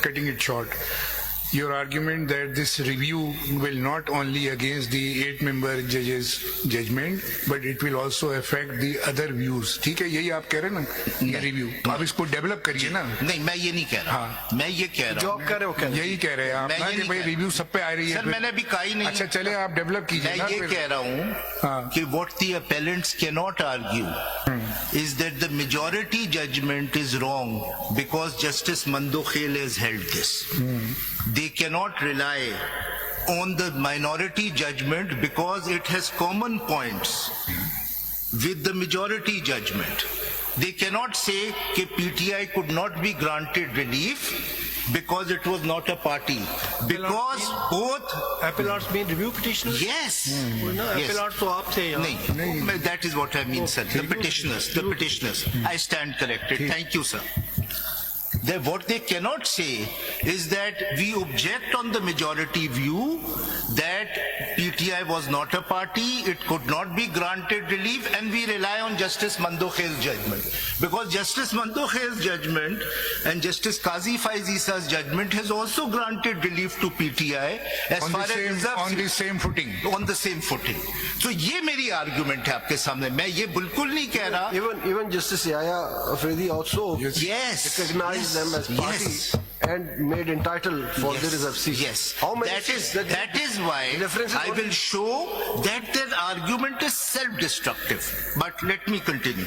cutting it short. Your argument that this review will not only against the 8-member judges judgment, but it will also affect the other views. ठीक है, यही आप कह रहे हैं ना रिव्यू, आप इसको डेवलप करिए ना. नहीं, मैं ये नहीं कह रहा. हाँ. मैं ये कह रहा हूँ जो आप कह रहे हो यही कह रहे हैं आप ना कि भाई रिव्यू सब पे आ रही है. सर मैंने अभी कहा ही नहीं. अच्छा चले आप डेवलप कीजिए. मैं ये कह रहा हूँ कि what the appellants cannot argue is that the majority judgment is wrong because Justice Mandokhel has held this. They cannot rely on the minority judgment because it has common points with the majority judgment. They cannot say that PTI could not be granted relief because it was not a party. Because both appellants mean review petitioners. Yes. Yes. Appellants तो आप थे यहाँ. नहीं. That is what I mean, sir. The petitioners. I stand corrected. Thank you, sir. What they cannot say is that we object on the majority view that PTI was not a party, it could not be granted relief, and we rely on Justice Mandokhel's judgment. Because Justice Mandokhel's judgment and Justice Qazi Faiz Isa's judgment has also granted relief to PTI as on far as on the same footing. On the same footing. So ये मेरी argument है आपके सामने. मैं ये बिल्कुल नहीं कह रहा. Even Justice Yahya Afridi also recognized them as party and made entitled for the reserved seats. Yes. How many that is why I will show that their argument is self-destructive. But let me continue.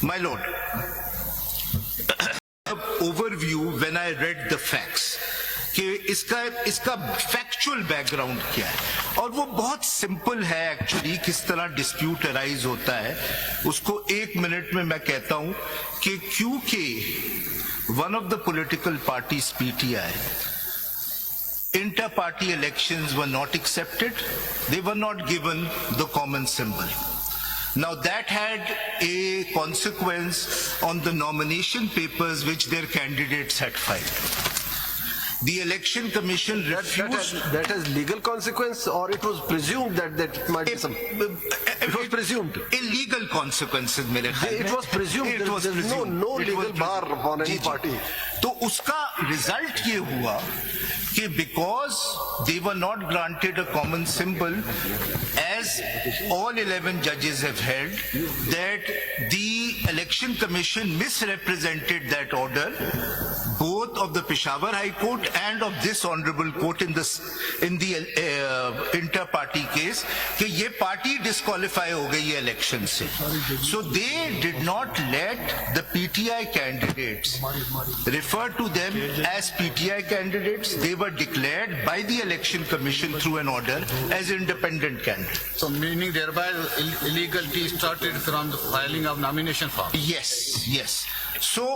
My lord, overview when I read the facts कि इसका factual background क्या है, और वो बहुत simple है actually. किस तरह डिस्प्यूट अराइज होता है उसको 1 मिनट में मैं कहता हूं कि क्योंकि one of the political parties, PTI, inter-party elections were not accepted. They were not given the common symbol. Now that had a consequence on the nomination papers which their candidates had filed. The election commission refused. That has legal consequence, or it was presumed that it might be some. It was presumed. Illegal consequences, मेरे ख्याल में. It was presumed. There's no legal bar upon any party. तो उसका result ये हुआ कि because they were not granted a common symbol, as all 11 judges have held, that the election commission misrepresented that order, both of the Peshawar High Court and of this honorable court in the inter-party case, कि ये party disqualify हो गई है election से. So they did not let the PTI candidates refer to them as PTI candidates. They were declared by the election commission through an order as independent candidates. So meaning thereby illegality started from the filing of nomination form. Yes. So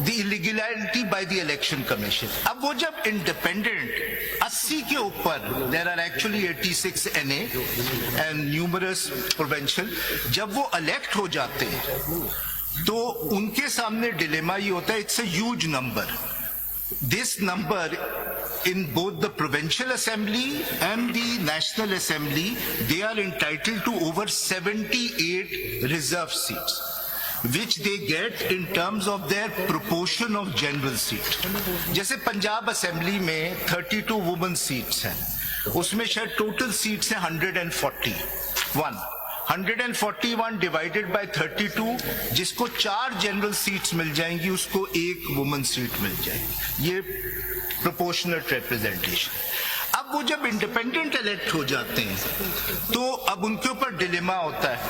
the illegality by the election commission. अब वो जब independent 80 के ऊपर, there are actually 86 NA and numerous provincial, जब वो elect हो जाते हैं तो उनके सामने dilemma ये होता है, it's a huge number. This number in both the provincial assembly and the national assembly, they are entitled to over 78 reserve seats, which they get in terms of their proportion of general seat. जैसे Punjab assembly में 32 women seats हैं, उसमें शायद total seats हैं 141 divided by 32, जिसको 4 general seats मिल जाएंगी उसको 1 women seat मिल जाएगी. ये प्रोपोर्शनल रिप्रेजेंटेशन. अब वो जब इंडिपेंडेंट इलेक्ट हो जाते हैं तो अब उनके ऊपर डिलेमा होता है.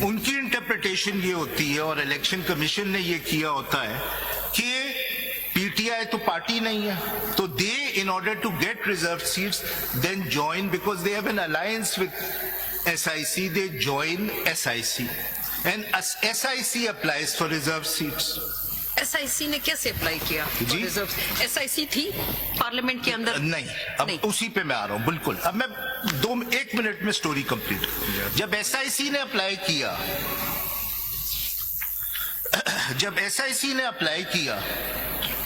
उनकी इंटरप्रिटेशन ये होती है और इलेक्शन कमीशन ने ये किया होता है कि पीटीआई तो पार्टी नहीं है, तो they in order to get reserve seats then join, because they have an alliance with SIC, they join SIC and SIC applies for reserve seats. SIC ने कैसे अप्लाई किया? जी एसआईसी थी पार्लियामेंट के अंदर? नहीं, अब उसी पे मैं आ रहा हूँ. बिल्कुल. अब मैं 1 मिनट में स्टोरी कंप्लीट. जब एसआईसी ने अप्लाई किया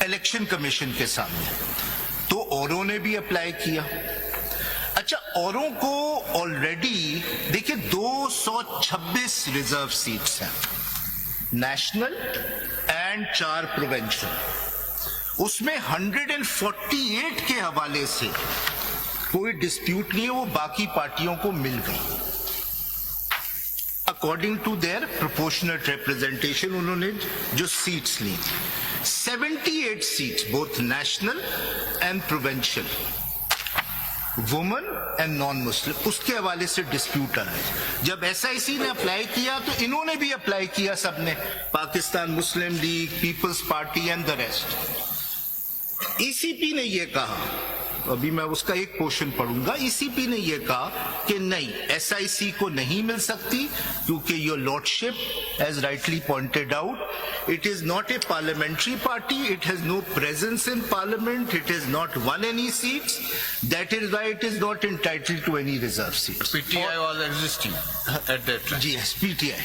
इलेक्शन कमीशन के सामने, तो औरों ने भी अप्लाई किया. अच्छा, औरों को ऑलरेडी देखिए 226 रिजर्व सीट्स हैं, नेशनल and 4 provincial. उसमें 148 के हवाले से कोई डिस्प्यूट नहीं है, वो बाकी पार्टियों को मिल गई according to their proportional representation. उन्होंने जो सीट्स ली 78 seats both national and provincial, women and non Muslim, उसके हवाले से डिस्प्यूट आ रहा है. जब एसआईसी ने अप्लाई किया तो इन्होंने भी अप्लाई किया, सबने, Pakistan Muslim League, Peoples Party and the rest. ECP ने ये कहा, अभी मैं उसका एक पोर्शन पढ़ूंगा. ईसीपी ने ये कहा कि नहीं, एसआईसी को नहीं मिल सकती क्योंकि your lordship as rightly pointed out, it is not a parliamentary party, it has no presence in parliament, it has not won any seats, that is why it is not entitled to any reserve seats. PTI was existing at that time. Yes, PTI.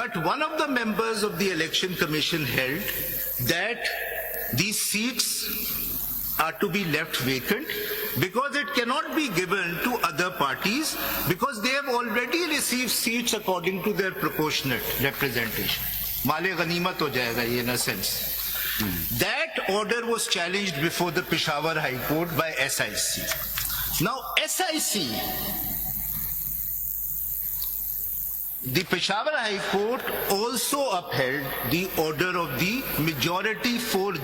But one of the members of the election commission held that these seats are to be left vacant because it cannot be given to other parties because they have already received seats according to their proportionate representation. माले गनीमत हो जाएगा ये, in a sense. That order was challenged before the Peshawar High Court by SIC. Now SIC, the Peshawar High Court also upheld the order of the majority 4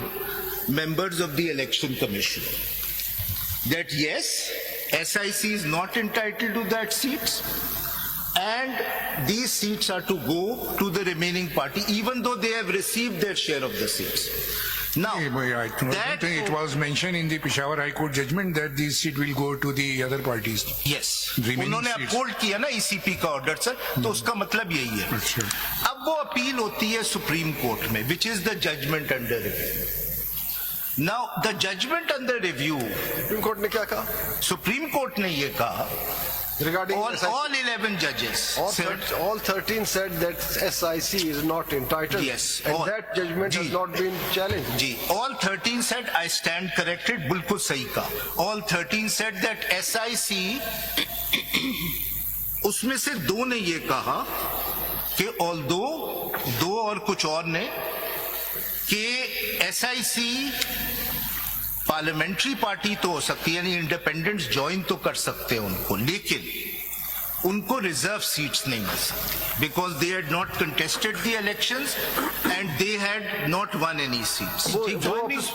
members of the Election Commission that yes, SIC is not entitled to that seats and these seats are to go to the remaining party even though they have received their share of the seats. Now, I don't think it was mentioned in the Peshawar High Court judgment that this seat will go to the other parties. yes, Remaining उन्होंने seats. Uphold किया ना ECP का order sir, तो उसका मतलब यही है. अच्छा. अब वो अपील होती है सुप्रीम कोर्ट में, which is the judgment under review. Now, the judgment under review, supreme court ने क्या कहा सुप्रीम कोर्ट ने ये कहा, regarding all 11 judges said, all 13 said that SIC is not entitled. Yes, and all. that judgment has Ji. not been challenged. Ji, all 13 said, I stand corrected, बिल्कुल सही कहा. All 13 said that SIC, उसमें से 2 ने ये कहा कि although 2 और कुछ और ने कि SIC पार्लियामेंट्री पार्टी तो हो सकती है, यानी इंडिपेंडेंट्स ज्वाइन तो कर सकते हैं उनको, लेकिन उनको रिजर्व सीट्स नहीं मिल सकती because they had not contested the elections and they had not one any seats.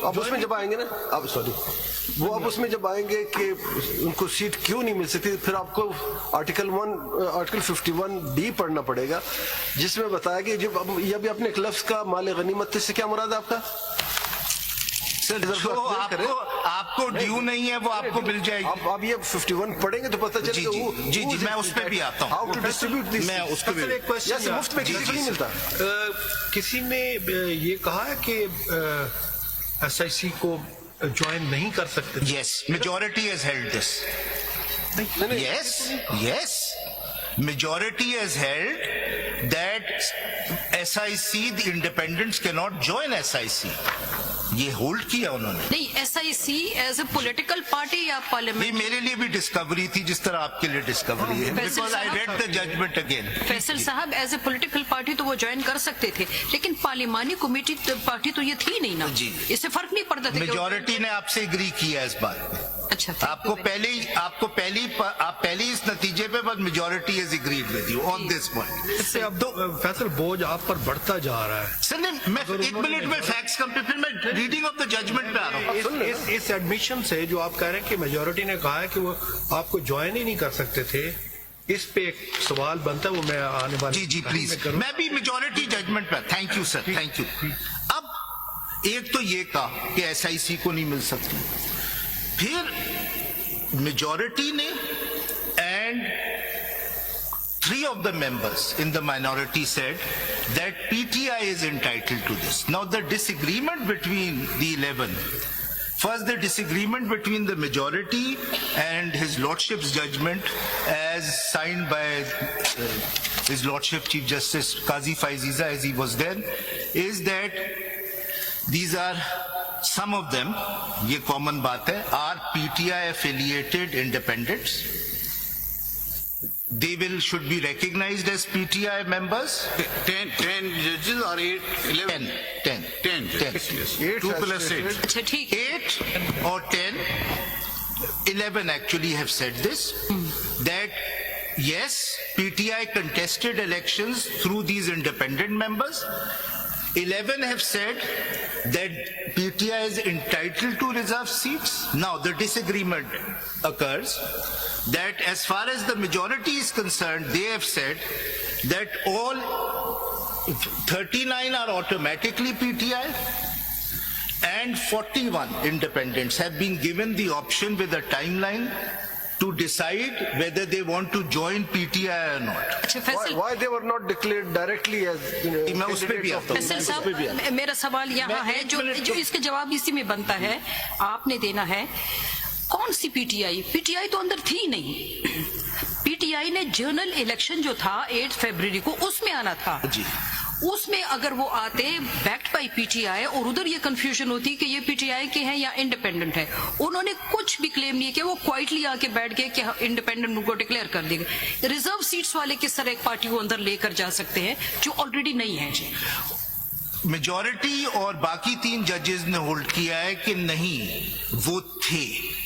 अब उसमें जब आएंगे ना, अब सॉरी, वो अब उसमें जब आएंगे कि उनको सीट क्यों नहीं मिल सकती, फिर आपको आर्टिकल 51D पढ़ना पड़ेगा जिसमें बताया कि जब ये भी अपने क्लब्स का माल गनीमत से क्या मुराद है आपका? जो आपको ड्यू नहीं है वो आपको मिल जाएगी. अब ये 51 पढ़ेंगे तो पता चलेगा. जी, मैं उस पे भी आता हूँ. How to distribute this. मैं उसको भी, मुफ्त में किसी को नहीं मिलता. किसी ने ये कहा है कि SIC को ज्वाइन नहीं कर सकते. yes, majority has held this. Yes, majority has held that SIC, the independents cannot join SIC. ये होल्ड किया उन्होंने. नहीं, SIC as a political party या ये पार्लियामेंट? मेरे लिए भी डिस्कवरी थी जिस तरह आपके लिए डिस्कवरी है, Faisal because I read the judgment again. Faisal sahab, as a political party तो वो ज्वाइन कर सकते थे, लेकिन पार्लियामानी कमेटी पार्टी तो ये थी नहीं ना. जी. इससे फर्क नहीं पड़ता था. मेजोरिटी ने आपसे एग्री किया इस बात में. अच्छा, आपको पहले इस नतीजे पे बस majority is agreed with you on this point. इससे अब फैसल बोझ आप पर बढ़ता जा रहा है. सर मैं 1 मिनट में फैक्ट्स कम पे, फिर मैं रीडिंग ऑफ द जजमेंट पे आ रहा हूँ. इस एडमिशन से जो आप कह रहे हैं कि मेजोरिटी ने कहा है कि वो आपको ज्वाइन ही नहीं कर सकते थे, इस पे एक सवाल बनता है, वो मैं आने वाले जी प्लीज, मैं भी मेजोरिटी जजमेंट पे. Thank you sir, thank you. अब एक तो ये कहा कि SIC को नहीं मिल सकती, फिर मेजोरिटी ने and 3 of the members in the minority said that PTI is entitled to this. Now the disagreement between the 11, first the disagreement between the majority and his lordship's judgment as signed by his lordship Chief Justice Qazi Faiziza as he was then, is that these are some of them, ये common बात है, are PTI affiliated independents should be recognized as PTI members. 10 judges or 8, 11? 10. 10 judges, yes. 2 plus 8. अच्छा ठीक है 8 or 10, 11 actually have said this, that yes, PTI contested elections through these independent members. 11 have said that PTI is entitled to reserve seats. Now the disagreement occurs that as far as the majority is concerned, they have said that all 39 are automatically PTI and 41 independents have been given the option with a timeline to decide whether they want to join PTI or not. अच्छा Faisal Why they were not declared directly as मैं उस पे भी आता हूँ। फैसल साहब मेरा सवाल यहाँ है जो इसका जवाब इसी में बनता है आपने देना है कौन सी पीटीआई तो अंदर थी नहीं पीटीआई ने जनरल इलेक्शन जो था 8 फरवरी को उसमें आना था जी। उसमें अगर वो आते बैक्ड बाय पीटीआई और उधर ये कंफ्यूजन होती कि ये पीटीआई के हैं या इंडिपेंडेंट है उन्होंने कुछ भी क्लेम नहीं किया वो क्वाइटली आके बैठ गए कि इंडिपेंडेंट उनको डिक्लेयर कर देंगे रिजर्व सीट्स वाले किस तरह एक पार्टी को अंदर लेकर जा सकते हैं जो ऑलरेडी नहीं है जी मेजॉरिटी और बाकी 3 जजेस ने होल्ड किया है कि नहीं वो थे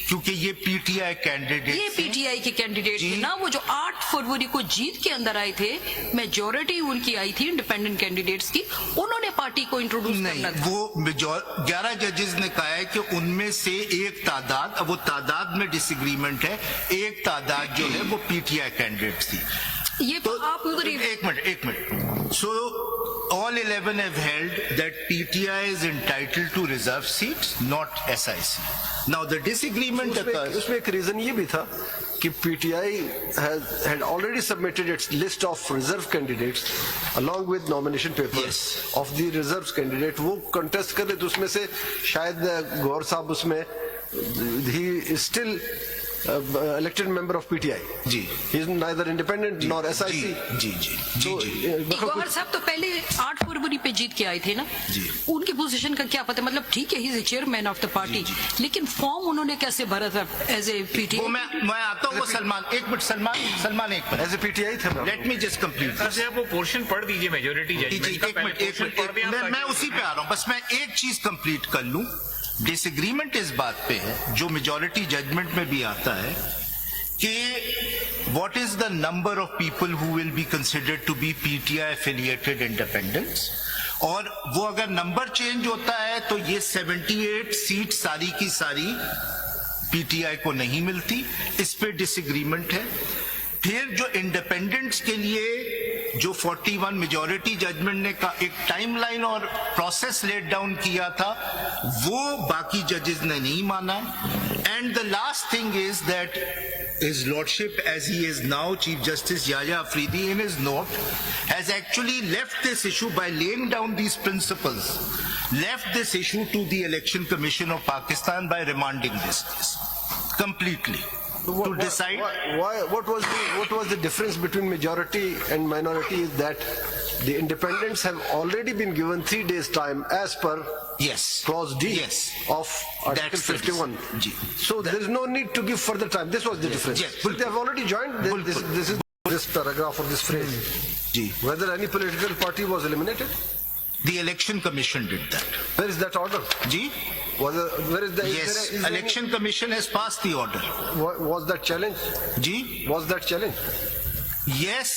क्योंकि ये पीटीआई कैंडिडेट ये पीटीआई के कैंडिडेट थे ना वो जो 8 फरवरी को जीत के अंदर आए थे मेजॉरिटी उनकी आई थी इंडिपेंडेंट कैंडिडेट्स की उन्होंने पार्टी को इंट्रोड्यूस नहीं करना था वो 11 जजेस ने कहा है कि उनमें से एक तादाद अब वो तादाद में डिसएग्रीमेंट है एक तादाद जो है वो पीटीआई कैंडिडेट थी ये तो आप उधर ही एक minute so all 11 have held that PTI is entitled to reserve seats not SIC now the disagreement occurs उसमें एक रीजन ये भी था कि PTI had already submitted its list of reserve candidates along with nomination papers Yes. of the reserves candidate वो contest कर रहे थे उसमें से शायद गौर साहब उसमें he is still elected member of PTI ji he is neither independent nor SIC जी गौहर साहब तो पहले 8 फरवरी पे जीत के आए थे ना जी। उनकी पोजीशन का क्या पता मतलब ठीक है he is chairman of the party लेकिन फॉर्म उन्होंने कैसे भरा था एज ए वो पीटीआई मैं आता हूँ वो सलमान एक मिनट as a PTI थे let me just complete sir आप वो पोर्शन पढ़ दीजिए मेजोरिटी जजमेंट मैं उसी पे आ रहा हूँ बस मैं एक चीज कंप्लीट कर लूं डिसएग्रीमेंट इस बात पे है जो मेजॉरिटी जजमेंट में भी आता है कि what is the number of people who will be considered to be PTI affiliated independents और वो अगर नंबर चेंज होता है तो ये 78 सीट सारी की सारी पीटीआई को नहीं मिलती इस पे डिसएग्रीमेंट है फिर जो इंडिपेंडेंट्स के लिए जो 41 मेजॉरिटी जजमेंट ने का एक टाइमलाइन और प्रोसेस लेट डाउन किया था वो बाकी जजेस ने नहीं माना and the last thing is that his lordship as he is now Chief Justice Yahya Afridi in his note has actually left this issue by laying down these principles left this issue to the Election Commission of Pakistan by remanding this case completely to decide what was the difference between majority and minority is that the independents have already been given 3 days time as per yes clause D yes of Article That's the 51 Ji. so there is no need to give further time this was the difference yes. But they have already joined this is this paragraph or this phrase Ji. whether any political party was eliminated the Election Commission did that where is that order Ji where is the yes is there Election Commission has passed the order was that challenge Ji was that challenge yes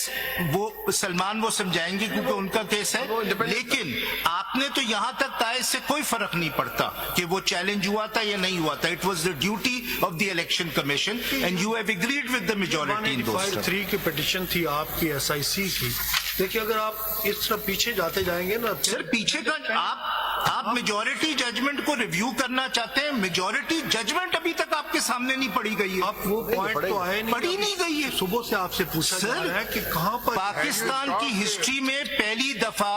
वो सलमान वो समझाएंगे क्योंकि उनका case है लेकिन आपने तो यहां तक कहा इससे कोई फर्क नहीं पड़ता कि वो चैलेंज हुआ था या नहीं हुआ था it was the duty of the election commission and you have agreed with the majority in those 3 की पिटीशन थी आपकी एसआईसी की देखिए अगर आप इस तरह पीछे जाते जाएंगे ना सर पीछे का आप मेजॉरिटी जजमेंट को रिव्यू करना चाहते हैं मेजॉरिटी जजमेंट अभी तक आपके सामने नहीं पढ़ी गई है आप वो पॉइंट तो आए नहीं पढ़ी नहीं गई है सुबह से आपसे पूछा जा रहा है कि कहां पर पाकिस्तान की हिस्ट्री में पहली दफा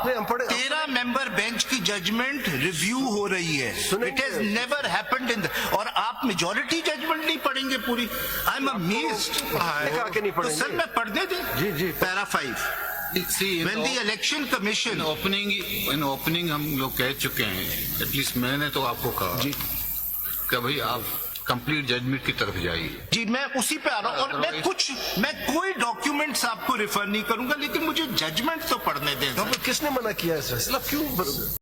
13 मेंबर बेंच की जजमेंट रिव्यू हो रही है it has never happened in और आप मेजॉरिटी जजमेंट नहीं पढ़ेंगे पूरी आई एम अमेज्ड तो सर मैं पढ़ने दे जी para 5 When the election commission in opening हम लोग कह चुके हैं एटलीस्ट मैंने तो आपको कहा कि भाई आप कंप्लीट जजमेंट की तरफ जाएगी। जी मैं उसी पे आ रहा हूँ, और मैं कोई डॉक्यूमेंट्स आपको रेफर नहीं करूंगा, लेकिन मुझे जजमेंट तो पढ़ने दें। किसने मना किया है इस फैसला, क्यों